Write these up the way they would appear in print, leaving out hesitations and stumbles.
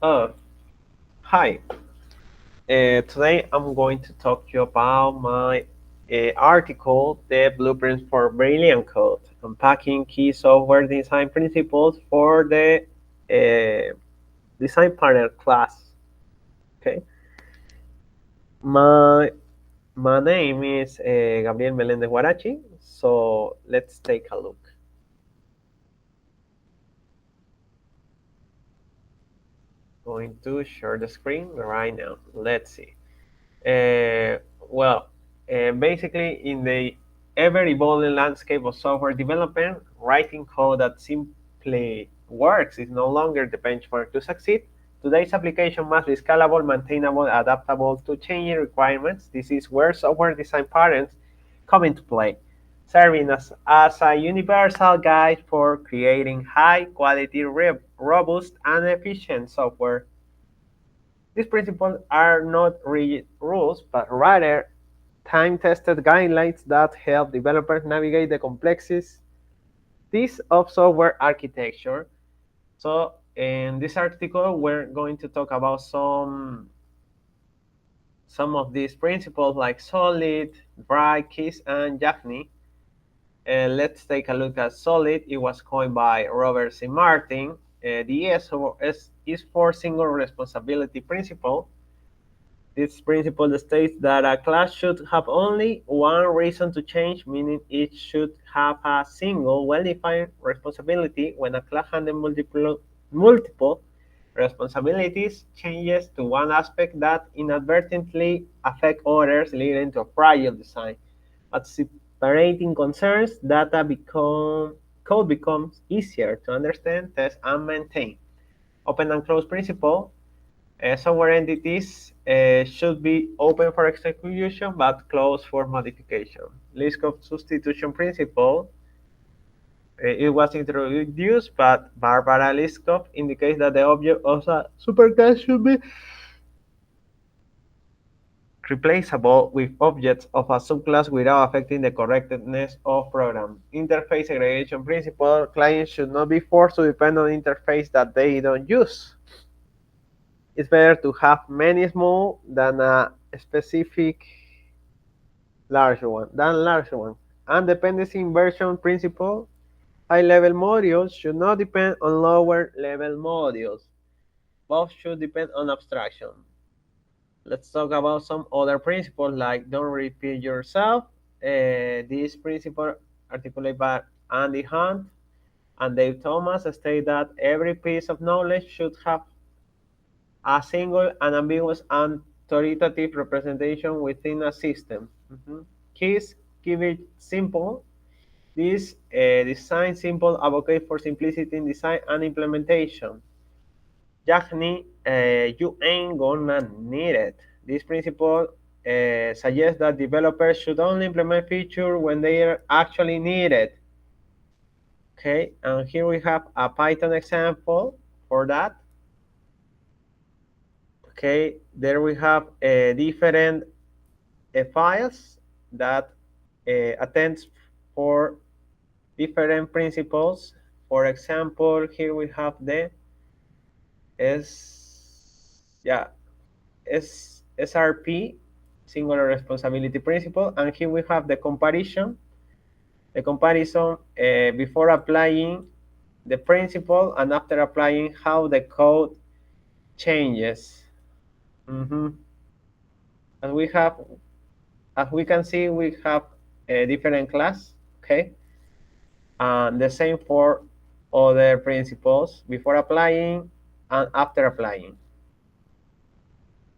Uh, Hi. Today I'm going to talk to you about my article, The Blueprints for Brilliant Code, Unpacking Key Software Design Principles for the uh, Design Partner class. Okay. My my name is Gabriel Melendez Guarachi. So let's take a look. Going to share the screen right now. Let's see. Uh, well, Basically, in the ever evolving landscape of software development, writing code that simply works is no longer the benchmark to succeed. Today's application must be scalable, maintainable, adaptable to changing requirements. This is where software design patterns come into play, serving as a universal guide for creating high quality, robust, and efficient software. These principles are not rigid rules, but rather time-tested guidelines that help developers navigate the complexities of software architecture. So, in this article, we're going to talk about some of these principles like solid, dry, kiss, and Jaffney. Let's take a look at solid. It was coined by Robert C. Martin. The S is for single responsibility principle. This principle states that a class should have only one reason to change, meaning it should have a single, well-defined responsibility. When a class handles multiple responsibilities, changes to one aspect that inadvertently affect others, leading to a fragile design. But separating concerns, code becomes easier to understand, test, and maintain. Open and close principle software entities should be open for execution but closed for modification. List of substitution principle. It was introduced, but Barbara Liskov indicates that the object of a superclass should be replaceable with objects of a subclass without affecting the correctness of program. Interface segregation principle. Clients should not be forced to depend on interface that they don't use. It's better to have many small than a specific large one. And dependency inversion principle, high-level modules should not depend on lower-level modules. Both should depend on abstraction. Let's talk about some other principles like don't repeat yourself. This principle articulated by Andy Hunt and Dave Thomas state that every piece of knowledge should have a single, unambiguous, and authoritative representation within a system. Keys keep it simple. This design simple advocate for simplicity in design and implementation. Yagni, you ain't gonna need it. This principle suggests that developers should only implement features when they are actually needed. Okay, and here we have a Python example for that. Okay, there we have different files that attends for different principles. For example, here we have the yeah SRP, singular responsibility principle, and here we have the comparison. The comparison before applying the principle and after applying how the code changes. Mhm. As we have, as we can see, we have a different class. Okay, and the same for other principles before applying and after applying.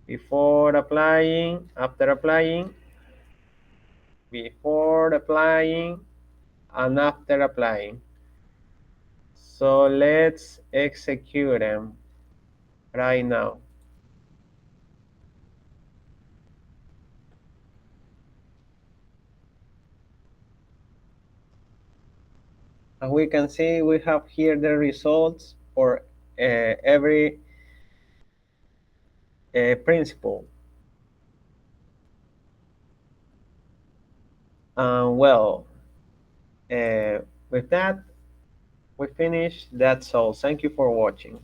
Before applying, after applying, before applying, and after applying. So let's execute them right now. As we can see, we have here the results for every principle. Well, uh, with that, we finished. That's all. Thank you for watching.